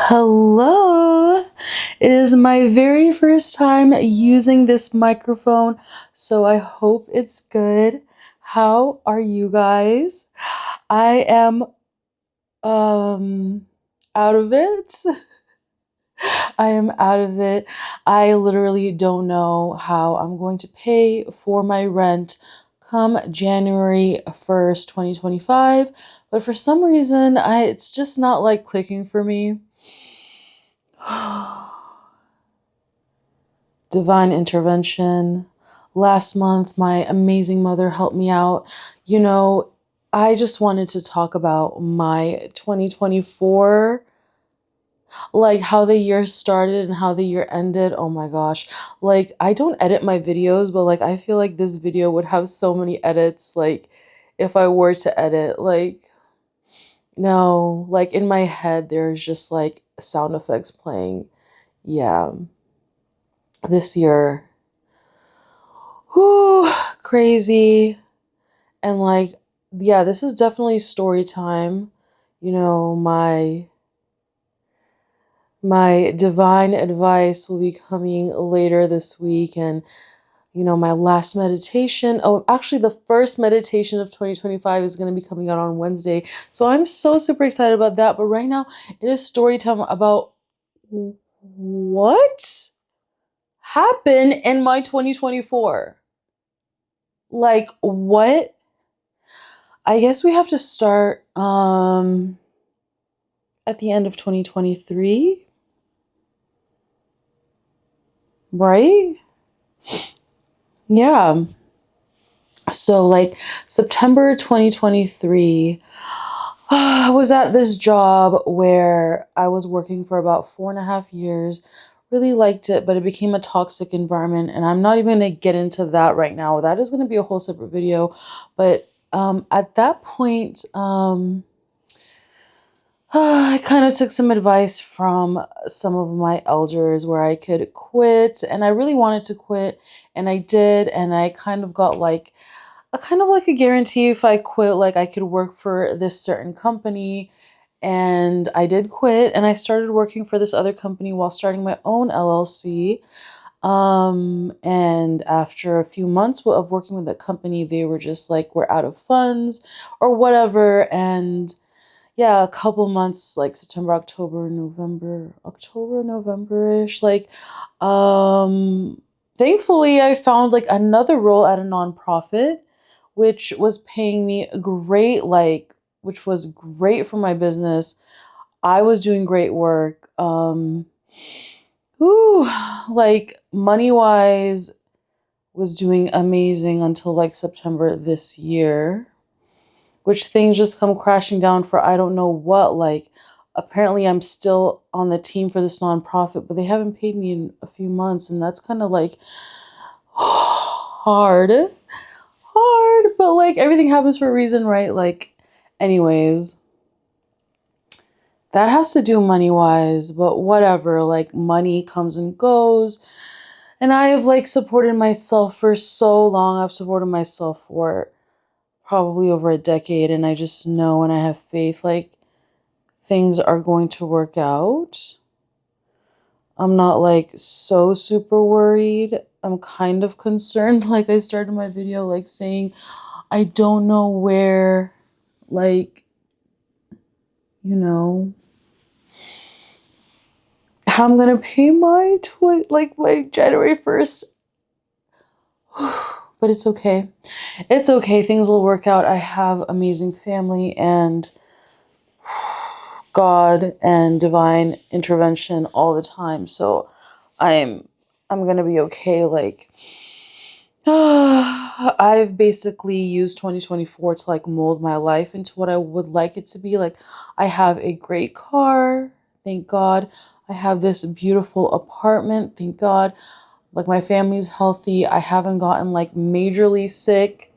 Hello! It is my very first time using this microphone, so I hope it's good. How are you guys? I am out of it. I am out of it. I literally don't know how I'm going to pay for my rent come January 1st, 2025, but for some reason it's just not like clicking for me. Divine intervention. Last month, my amazing mother helped me out. You know, I just wanted to talk about my 2024, like how the year started and how the year ended. Oh my gosh. Like, I don't edit my videos, but like, I feel like this video would have so many edits. Like, if I were to edit, like, no, like in my head, there's just like sound effects playing. Yeah, this year. Whew, crazy. And like, yeah, this is definitely story time. You know, my divine advice will be coming later this week, and my last meditation. Oh, actually the first meditation of 2025 is going to be coming out on Wednesday. So I'm so super excited about that. But right now it is story time about what happened in my 2024. Like, what? I guess we have to start at the end of 2023, right? Yeah. So like September 2023, I was at this job where I was working for about 4.5 years. Really liked it, but it became a toxic environment. And I'm not even going to get into that right now. That is going to be a whole separate video. But at that point, I kind of took some advice from some of my elders where I could quit, and I really wanted to quit, and I did, and I kind of got like a guarantee if I quit, like I could work for this certain company, and I did quit, and I started working for this other company while starting my own LLC. And after a few months of working with that company, they were just like, we're out of funds or whatever, and yeah, a couple months like September, October, November-ish. Like, thankfully I found like another role at a nonprofit, which was paying me great, like, which was great for my business. I was doing great work. Ooh, like money wise was doing amazing until like September this year, which things just come crashing down for I don't know what. Like, apparently I'm still on the team for this nonprofit, but they haven't paid me in a few months, and that's kind of like hard, but like everything happens for a reason, right? Like, anyways, that has to do money wise, but whatever. Like, money comes and goes, and I have like supported myself for so long. I've supported myself for probably over a decade, and I just know, and I have faith, like things are going to work out. I'm not like so super worried. I'm kind of concerned. Like, I started my video like saying I don't know where, like, you know, how I'm gonna pay my my January 1st. But it's okay. It's okay. Things will work out. I have amazing family and God and divine intervention all the time. So I'm I'm gonna be okay. Like, I've basically used 2024 to like mold my life into what I would like it to be. Like, I have a great car, thank God. I have this beautiful apartment, thank God. Like, my family's healthy. I haven't gotten like majorly sick.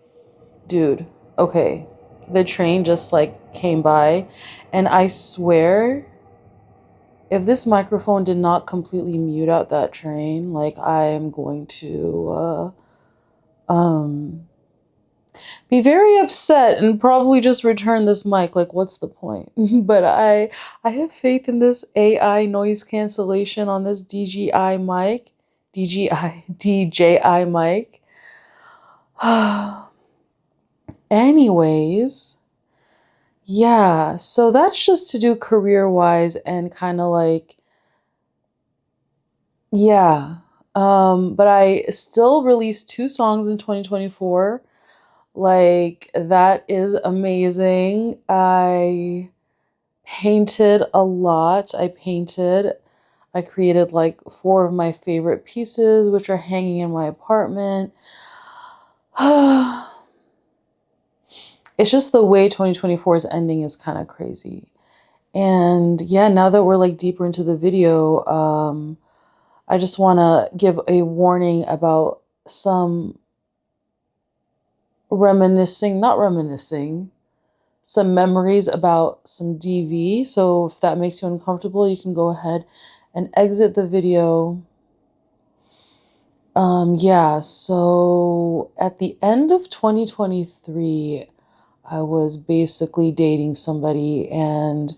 Dude, okay. The train just like came by, and I swear if this microphone did not completely mute out that train, like I am going to be very upset and probably just return this mic. Like, what's the point? But I have faith in this AI noise cancellation on this DJI mic. DJI mic. Anyways, yeah, so that's just to do career wise and kind of like, yeah. But I still released 2 songs in 2024. Like, that is amazing. I painted a lot. I created like 4 of my favorite pieces, which are hanging in my apartment. It's just the way 2024 is ending is kind of crazy. And yeah, now that we're like deeper into the video, I just want to give a warning about some not reminiscing, some memories about some DV. So if that makes you uncomfortable, you can go ahead and exit the video. Yeah, so at the end of 2023, I was basically dating somebody and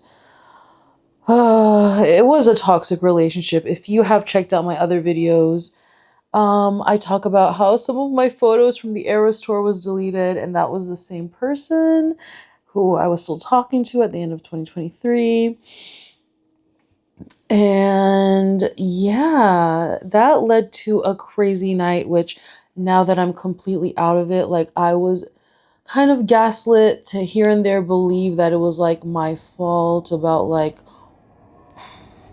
it was a toxic relationship. If you have checked out my other videos, I talk about how some of my photos from the Eras tour was deleted, and that was the same person who I was still talking to at the end of 2023. And yeah, that led to a crazy night, which now that I'm completely out of it, like I was kind of gaslit to here and there believe that it was like my fault about like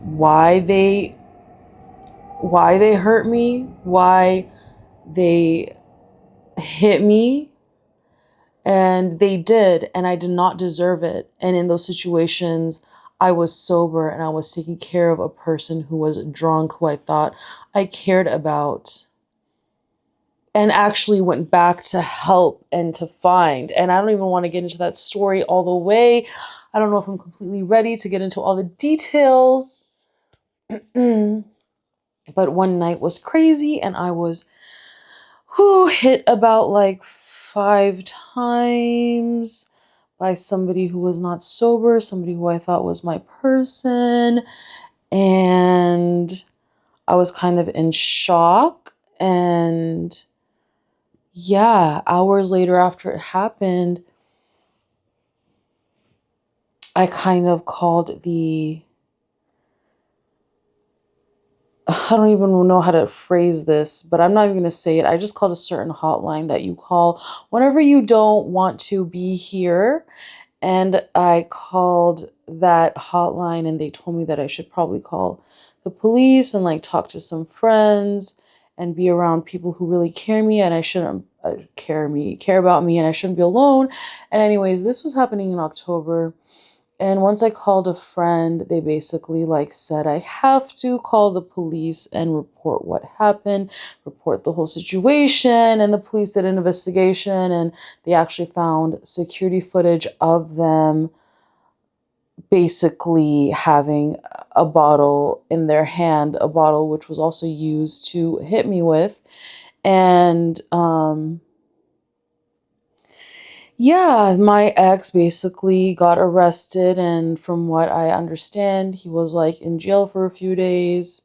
why they hurt me, why they hit me, and they did, and I did not deserve it. And in those situations, I was sober and I was taking care of a person who was drunk, who I thought I cared about, and actually went back to help and to find. And I don't even want to get into that story all the way. I don't know if I'm completely ready to get into all the details. But one night was crazy, and I was hit about like 5 times by somebody who was not sober, somebody who I thought was my person. And I was kind of in shock. And yeah, hours later after it happened, I kind of called I don't even know how to phrase this, but I'm not even going to say it. I just called a certain hotline that you call whenever you don't want to be here. And I called that hotline and they told me that I should probably call the police and like talk to some friends and be around people who really care me, and I shouldn't care about me, and I shouldn't be alone. And anyways, this was happening in October. And once I called a friend, they basically like said I have to call the police and report what happened, report the whole situation. And the police did an investigation and they actually found security footage of them basically having a bottle in their hand, a bottle which was also used to hit me with. And yeah, my ex basically got arrested, and from what I understand, he was like in jail for a few days.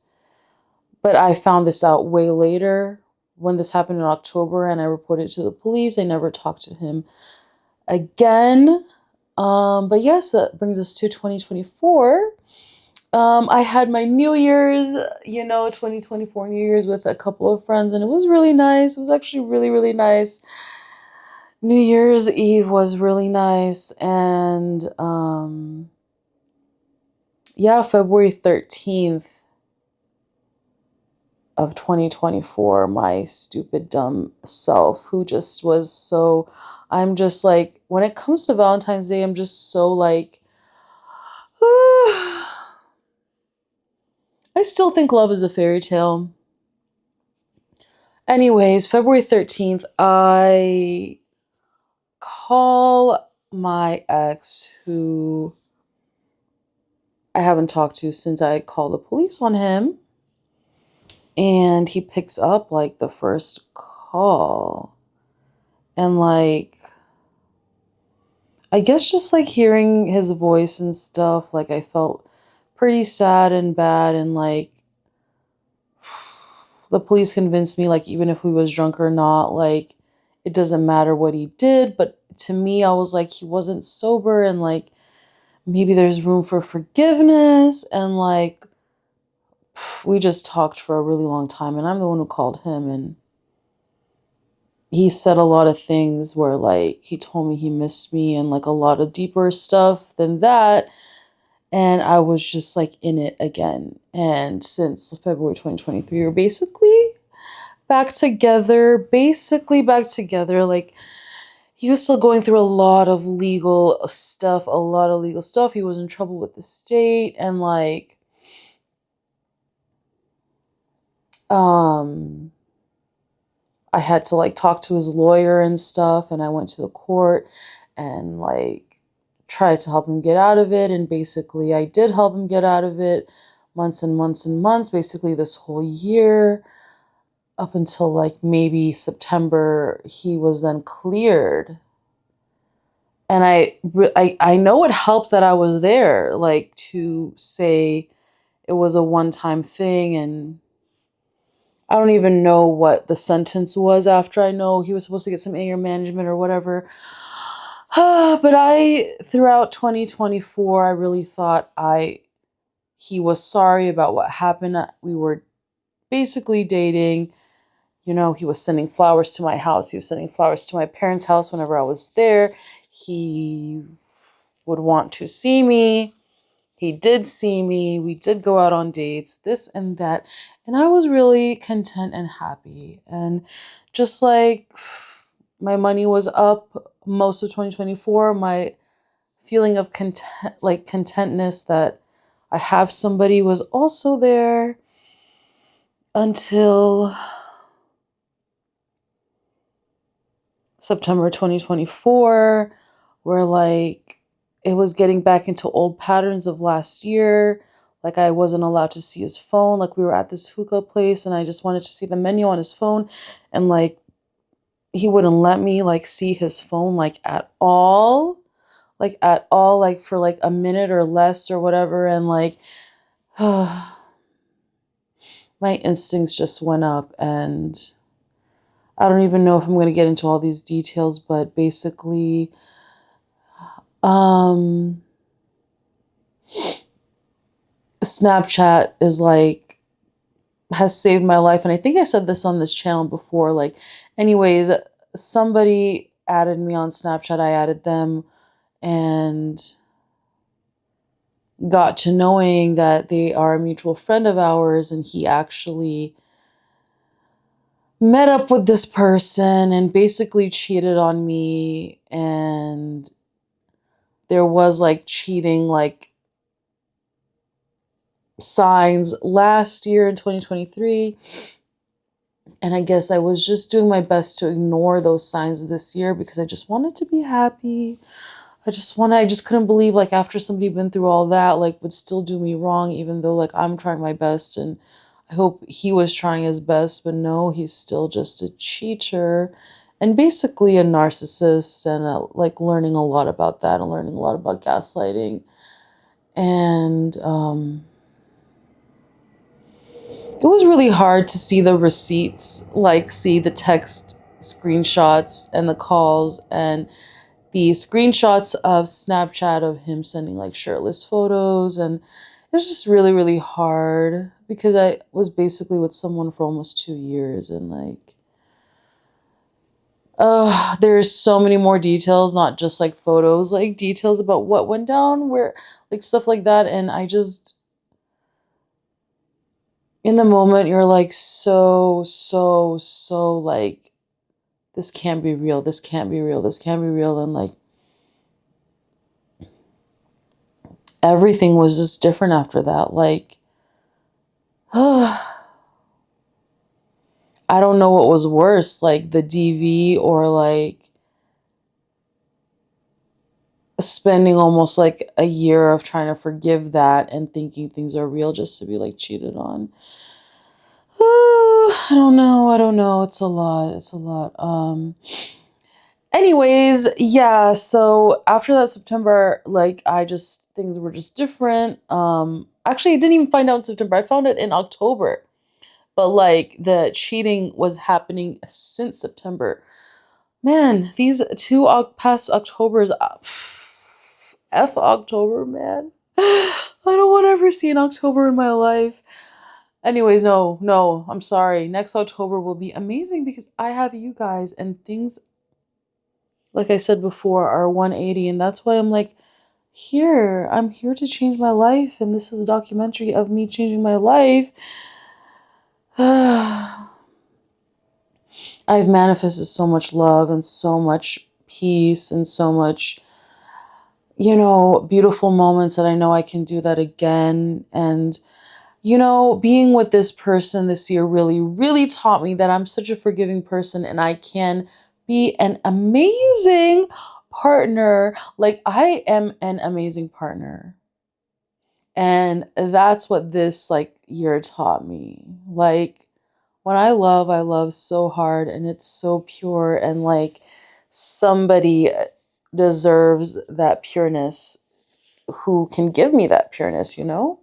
But I found this out way later when this happened in October, and I reported it to the police. I never talked to him again. But yes, that brings us to 2024. I had my New Year's, 2024 New Year's with a couple of friends, and it was really nice. It was actually really, really nice. New Year's Eve was really nice, and yeah, February 13th of 2024, my stupid dumb self who just was so, I'm just like, when it comes to Valentine's Day, I'm just so like I still think love is a fairy tale. Anyways, February 13th, I call my ex, who I haven't talked to since I called the police on him. And he picks up like the first call. And like, I guess just like hearing his voice and stuff, like I felt pretty sad and bad. And like, the police convinced me, like, even if we was drunk or not, like, it doesn't matter what he did. But to me, I was like, he wasn't sober, and like, maybe there's room for forgiveness. And like, we just talked for a really long time, and I'm the one who called him, and he said a lot of things where like he told me he missed me and like a lot of deeper stuff than that. And I was just like in it again. And since February 2023, we're basically back together, Like, he was still going through a lot of legal stuff. He was in trouble with the state, and like, um, I had to like talk to his lawyer and stuff, and I went to the court and like tried to help him get out of it. And basically, I did help him get out of it months and months and months, basically, this whole year, up until like maybe September. He was then cleared. And I know it helped that I was there, like, to say it was a one-time thing. And I don't even know what the sentence was after. I know he was supposed to get some anger management or whatever. But throughout 2024, I really thought he was sorry about what happened. We were basically dating. You know, he was sending flowers to my house. He was sending flowers to my parents' house whenever I was there. He would want to see me. He did see me. We did go out on dates, this and that. And I was really content and happy. And just like my money was up most of 2024, my feeling of contentness that I have somebody was also there until September 2024, where like it was getting back into old patterns of last year. Like, I wasn't allowed to see his phone. Like, we were at this hookah place and I just wanted to see the menu on his phone, and like he wouldn't let me like see his phone like at all. Like at all, like for like a minute or less or whatever. And like my instincts just went up. And I don't even know if I'm going to get into all these details, but basically, um, Snapchat is like, has saved my life. And I think I said this on this channel before. Like, anyways, somebody added me on Snapchat. I added them and got to knowing that they are a mutual friend of ours. And he actually met up with this person and basically cheated on me. And there was like cheating, like, signs last year in 2023. And I guess I was just doing my best to ignore those signs this year because I just wanted to be happy. I just couldn't believe, like, after somebody been through all that, like, would still do me wrong, even though like I'm trying my best. And I hope he was trying his best, but no, he's still just a cheater and basically a narcissist. And like learning a lot about that and learning a lot about gaslighting. And it was really hard to see the receipts, like see the text screenshots and the calls and the screenshots of Snapchat of him sending like shirtless photos. And it was just really, really hard because I was basically with someone for almost 2 years. And like, there's so many more details, not just like photos, like details about what went down, where, like, stuff like that. And I just, in the moment, you're like, so like, this can't be real. This can't be real. This can't be real. And like, everything was just different after that. Like, I don't know what was worse, like the DV or like spending almost like a year of trying to forgive that and thinking things are real just to be like cheated on. I don't know. It's a lot. Anyways, yeah, so after that September, like I just things were just different. Actually I didn't even find out in September. I found it in October. But like the cheating was happening since September. Man, these past Octobers, F October, man. I don't want to ever see an October in my life. Anyways, no, no, I'm sorry. Next October will be amazing because I have you guys and things, like I said before, are 180. And that's why I'm like, I'm here to change my life. And this is a documentary of me changing my life. I've manifested so much love and so much peace and so much, beautiful moments that I know I can do that again. And, being with this person this year really, really taught me that I'm such a forgiving person and I can be an amazing partner. Like, I am an amazing partner. And that's what this like year taught me. Like, when I love so hard and it's so pure and like somebody deserves that pureness who can give me that pureness. And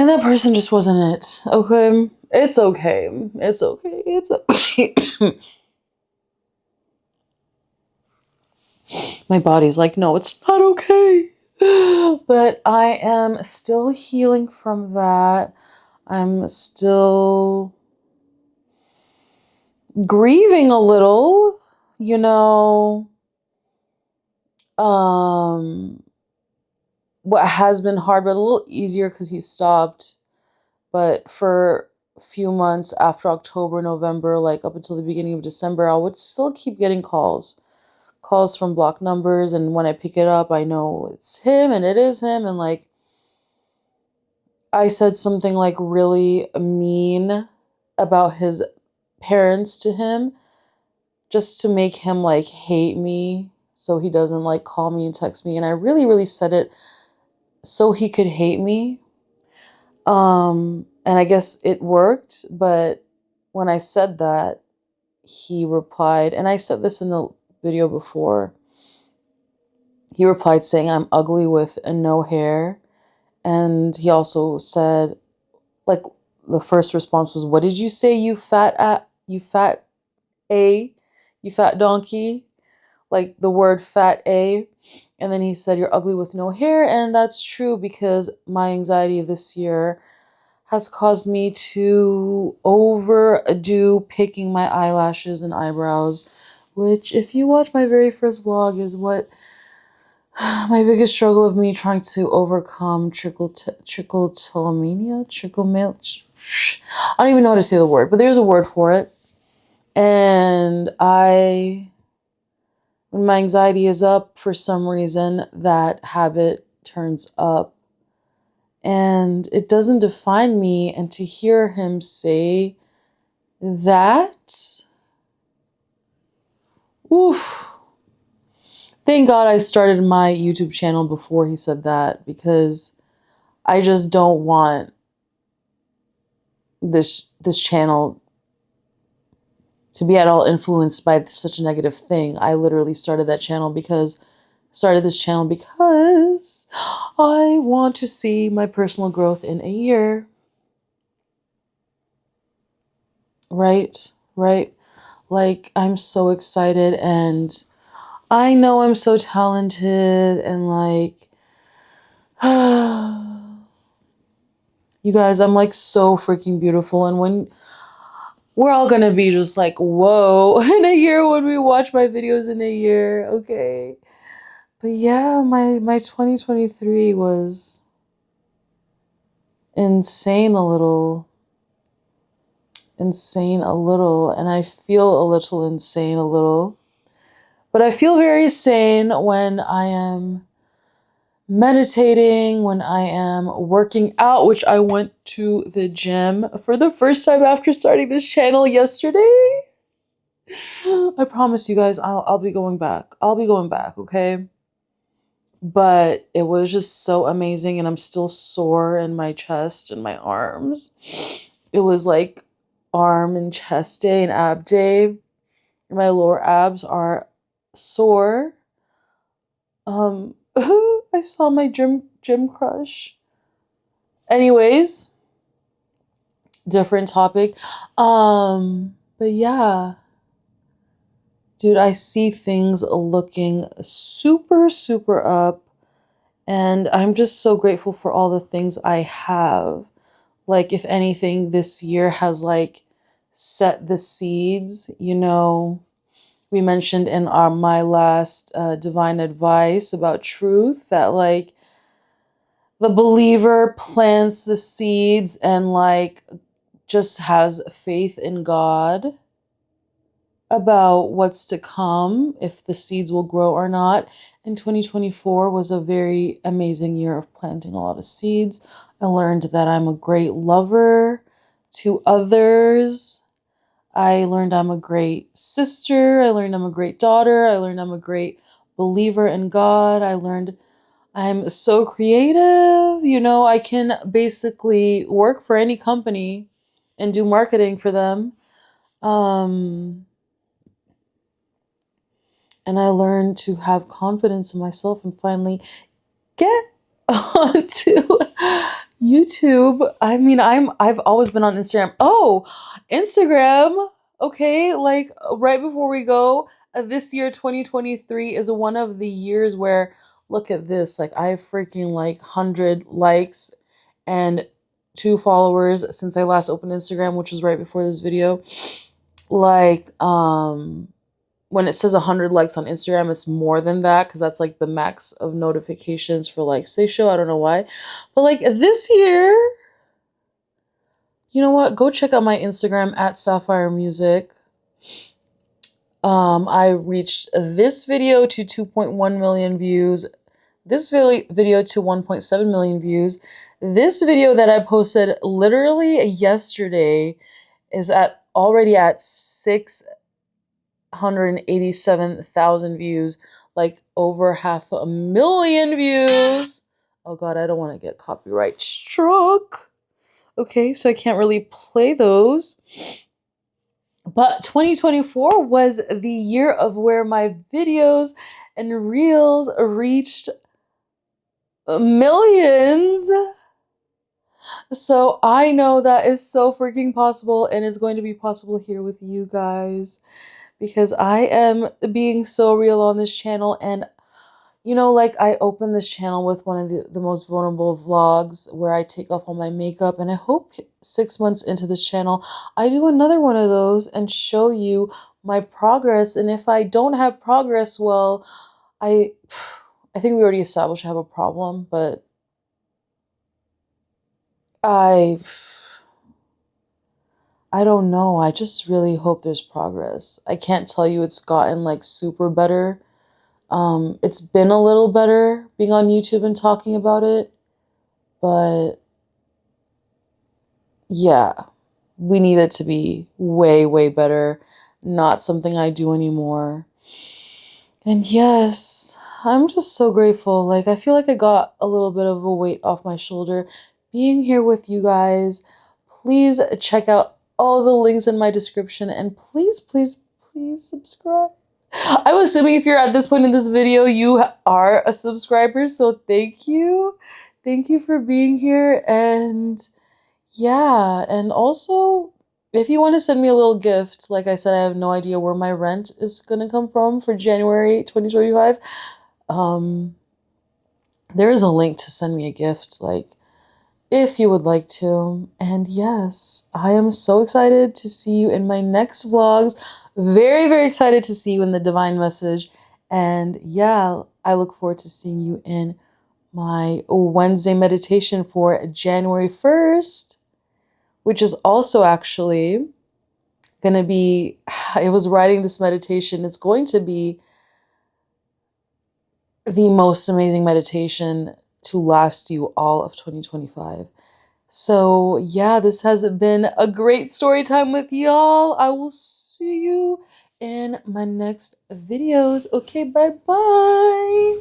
that person just wasn't it. Okay. It's okay. It's okay. It's okay. My body's like, no, it's not okay. But I am still healing from that. I'm still grieving a little, you know. Um, what has been hard, but a little easier because he stopped. But for a few months after October, November, like up until the beginning of December, I would still keep getting calls from blocked numbers. And when I pick it up, I know it's him and it is him. And like, I said something like really mean about his parents to him just to make him like hate me so he doesn't like call me and text me. And I really, really said it so he could hate me. And I guess it worked, but when I said that, he replied, and I said this in the video before, he replied saying I'm ugly with no hair. And he also said, like, the first response was, what did you say, you fat A, you fat donkey? Like the word fat A. And then he said, you're ugly with no hair. And that's true because my anxiety this year has caused me to overdo picking my eyelashes and eyebrows, which, if you watch my very first vlog, is what my biggest struggle of me trying to overcome trichotillomania, I don't even know how to say the word, but there's a word for it. And when my anxiety is up, for some reason, that habit turns up. And it doesn't define me. And to hear him say that, oof. Thank God I started my YouTube channel before he said that, because I just don't want this channel to be at all influenced by such a negative thing. I literally started this channel because I want to see my personal growth in a year. Right? Right? Like, I'm so excited and I know I'm so talented and like, you guys, I'm like so freaking beautiful. And when we're all gonna be just like, whoa, in a year when we watch my videos in a year, okay. But yeah, my 2023 was insane a little. Insane a little. And I feel a little insane a little. But I feel very sane when I am meditating, when I am working out, which I went to the gym for the first time after starting this channel yesterday. I promise you guys, I'll be going back. I'll be going back, okay? But it was just so amazing, and I'm still sore in my chest and my arms. It was like arm and chest day and ab day. My lower abs are sore. I saw my gym crush. Anyways, different topic. But yeah, dude, I see things looking super, super up. And I'm just so grateful for all the things I have. Like, if anything, this year has like set the seeds. You know, we mentioned in my last divine advice about truth that like the believer plants the seeds and like just has faith in God about what's to come, if the seeds will grow or not. And 2024 was a very amazing year of planting a lot of seeds. I learned that I'm a great lover to others. I learned I'm a great sister. I learned I'm a great daughter. I learned I'm a great believer in God. I learned I'm so creative. You know, I can basically work for any company and do marketing for them. Um, and I learned to have confidence in myself and finally get onto YouTube. I mean, I've always been on Instagram. Oh, Instagram. Okay, like right before we go, this year 2023 is one of the years where look at this. Like I have freaking like 100 likes and 2 followers since I last opened Instagram, which was right before this video. Like when it says 100 likes on Instagram, it's more than that because that's like the max of notifications for likes they show. I don't know why. But like this year, you know what? Go check out my Instagram at Sapphir Music. I reached this video to 2.1 million views, this video to 1.7 million views. This video that I posted literally yesterday is already at 687,000 views, like over 500,000 views. Oh god, I don't want to get copyright struck. Okay, so I can't really play those. But 2024 was the year of where my videos and reels reached millions. So I know that is so freaking possible, and it's going to be possible here with you guys because I am being so real on this channel. And you know, like I opened this channel with one of the most vulnerable vlogs where I take off all my makeup, and I hope 6 months into this channel I do another one of those and show you my progress. And if I don't have progress, well, I think we already established I have a problem, but I I don't know. I just really hope there's progress. I can't tell you it's gotten like super better. It's been a little better being on YouTube and talking about it, but yeah, we need it to be way, way better. Not something I do anymore. And yes, I'm just so grateful. Like, I feel like I got a little bit of a weight off my shoulder being here with you guys. Please check out all the links in my description and please, please, please subscribe. I'm assuming if you're at this point in this video, you are a subscriber, so thank you. Thank you for being here. And yeah, and also, if you want to send me a little gift, like I said, I have no idea where my rent is gonna come from for January 2025. There is a link to send me a gift, like if you would like to. And yes, I am so excited to see you in my next vlogs. Very, very excited to see you in the divine message. And yeah, I look forward to seeing you in my Wednesday meditation for January 1st, which is also actually gonna be, I was writing this meditation, it's going to be the most amazing meditation to last you all of 2025. So yeah, this has been a great story time with y'all. I will see you in my next videos. Okay, bye bye.